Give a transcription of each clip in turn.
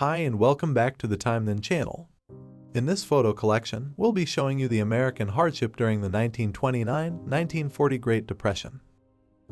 Hi and welcome back to the Time Then channel. In this photo collection, we'll be showing you the American hardship during the 1929-1940 Great Depression.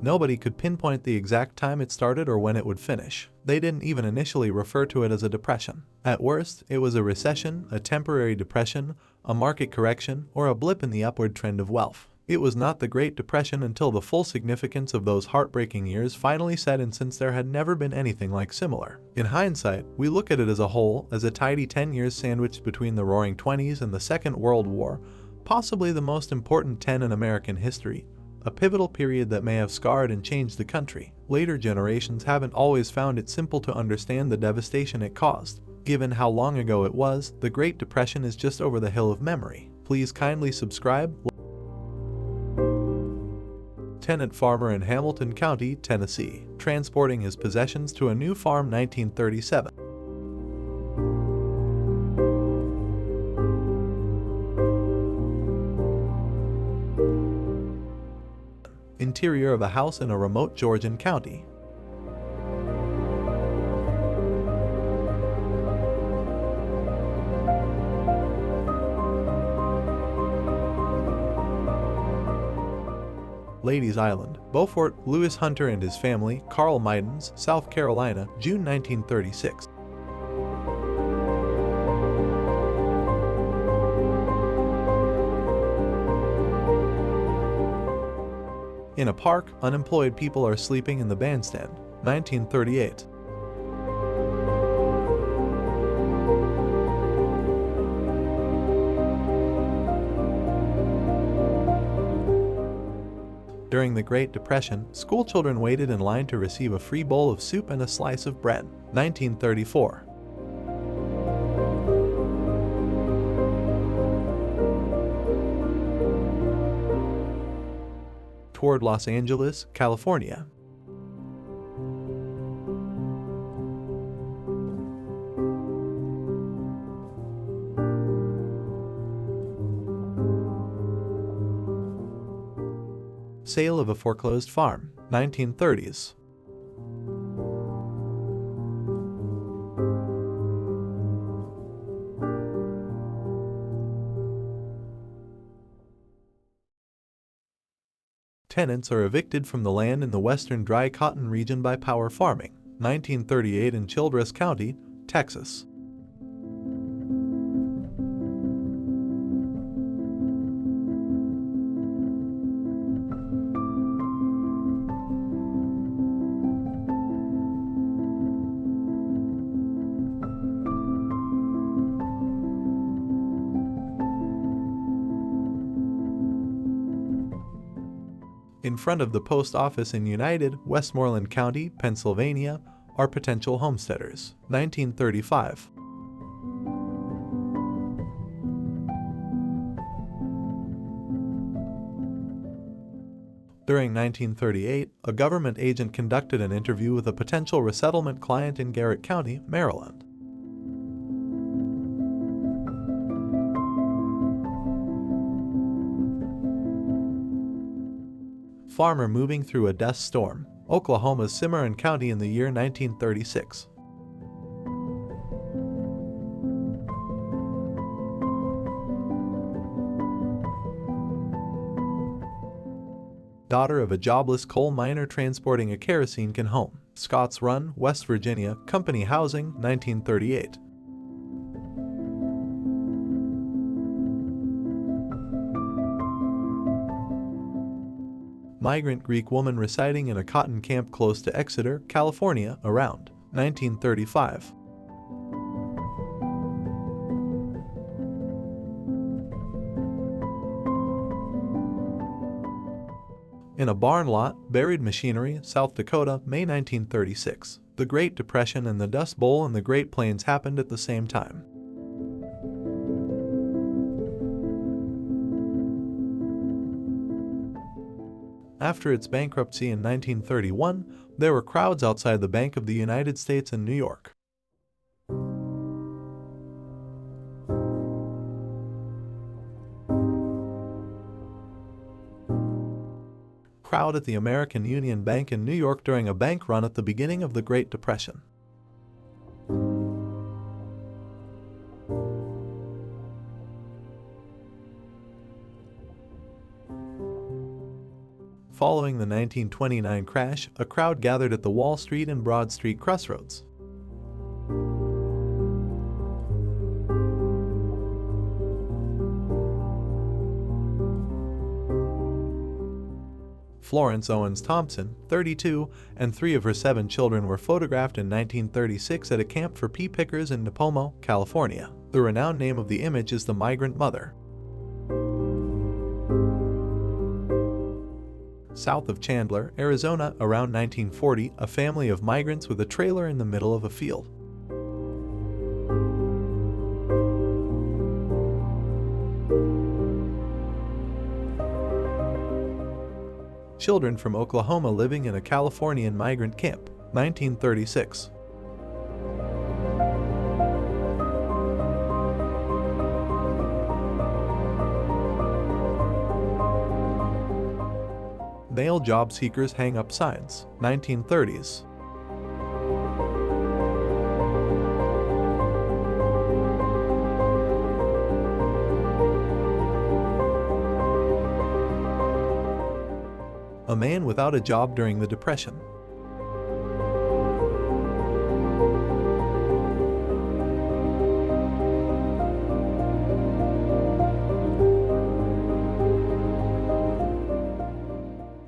Nobody could pinpoint the exact time it started or when it would finish. They didn't even initially refer to it as a depression. At worst, it was a recession, a temporary depression, a market correction, or a blip in the upward trend of wealth. It was not the Great Depression until the full significance of those heartbreaking years finally set in, since there had never been anything like similar. In hindsight, we look at it as a whole, as a tidy 10 years sandwiched between the Roaring Twenties and the Second World War, possibly the most important 10 in American history, a pivotal period that may have scarred and changed the country. Later generations haven't always found it simple to understand the devastation it caused. Given how long ago it was, the Great Depression is just over the hill of memory. Please kindly subscribe. Tenant farmer in Hamilton County, Tennessee, transporting his possessions to a new farm. 1937. Interior of a house in a remote Georgian county. Ladies Island, Beaufort, Lewis Hunter and his family, Carl Maidens, South Carolina, June 1936. In a park, unemployed people are sleeping in the bandstand, 1938. During the Great Depression, schoolchildren waited in line to receive a free bowl of soup and a slice of bread. 1934. Toward Los Angeles, California. Sale of a foreclosed farm, 1930s. Tenants are evicted from the land in the western dry cotton region by power farming, 1938 in Childress County, Texas. In front of the post office in United, Westmoreland County, Pennsylvania, are potential homesteaders, 1935. During 1938, a government agent conducted an interview with a potential resettlement client in Garrett County, Maryland. Farmer moving through a dust storm, Oklahoma's Cimarron County in the year 1936. Daughter of a jobless coal miner transporting a kerosene can home, Scotts Run, West Virginia, company housing, 1938. Migrant Greek woman residing in a cotton camp close to Exeter, California, around 1935. In a barn lot, buried machinery, South Dakota, May 1936. The Great Depression and the Dust Bowl in the Great Plains happened at the same time. After its bankruptcy in 1931, there were crowds outside the Bank of the United States in New York. Crowd at the American Union Bank in New York during a bank run at the beginning of the Great Depression. Following the 1929 crash, a crowd gathered at the Wall Street and Broad Street crossroads. Florence Owens Thompson, 32, and 3 of her 7 children were photographed in 1936 at a camp for pea pickers in Nipomo, California. The renowned name of the image is the Migrant Mother. South of Chandler, Arizona, around 1940, a family of migrants with a trailer in the middle of a field. Children from Oklahoma living in a Californian migrant camp, 1936. Male job seekers hang up signs, 1930s. A man without a job during the Depression.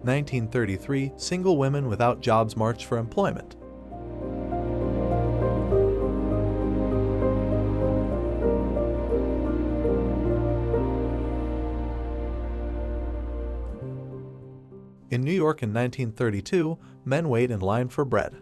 (1933) Single women without jobs march for employment. In New York in 1932, men wait in line for bread.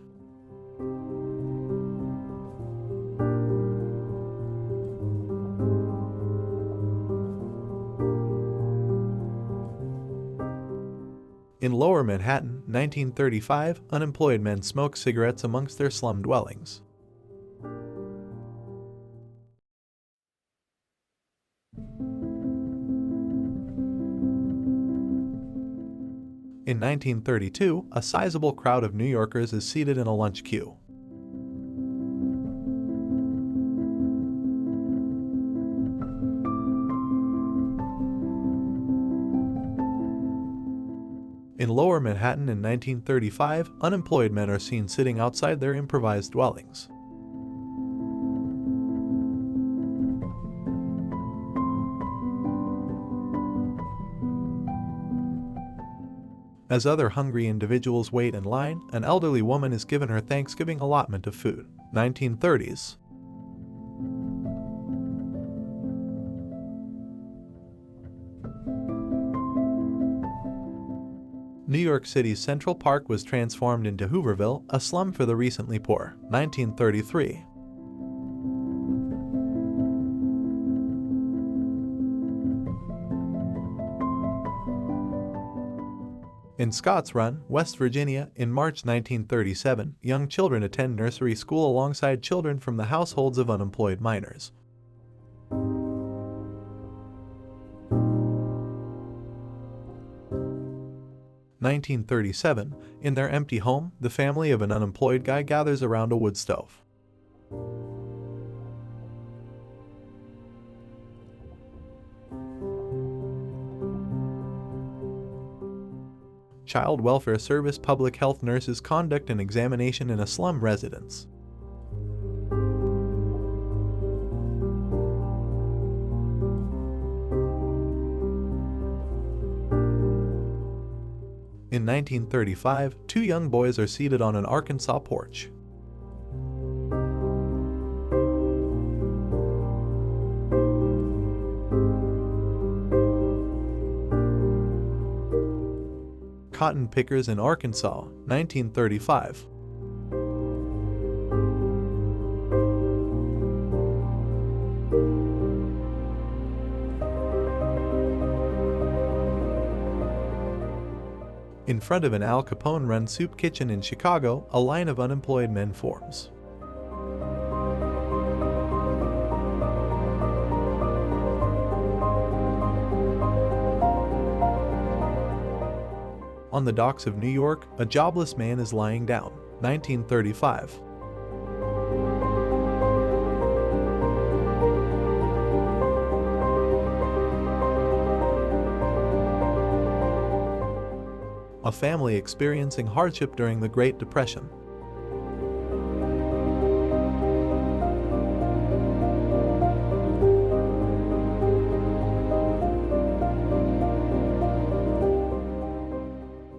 In Lower Manhattan, 1935, unemployed men smoke cigarettes amongst their slum dwellings. In 1932, a sizable crowd of New Yorkers is seated in a lunch queue. In Lower Manhattan in 1935, unemployed men are seen sitting outside their improvised dwellings. As other hungry individuals wait in line, an elderly woman is given her Thanksgiving allotment of food. 1930s. New York City's Central Park was transformed into Hooverville, a slum for the recently poor. 1933. In Scotts Run, West Virginia, in March 1937, young children attend nursery school alongside children from the households of unemployed miners. (1937) In their empty home, the family of an unemployed guy gathers around a wood stove. Child Welfare Service public health nurses conduct an examination in a slum residence. In 1935, 2 young boys are seated on an Arkansas porch. Cotton pickers in Arkansas, 1935. In front of an Al Capone-run soup kitchen in Chicago, a line of unemployed men forms. On the docks of New York, a jobless man is lying down. 1935. A family experiencing hardship during the Great Depression.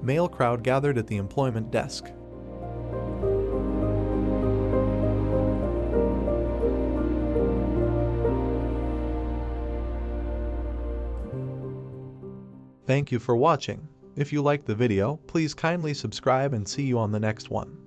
Male crowd gathered at the employment desk. Thank you for watching. If you liked the video, please kindly subscribe and see you on the next one.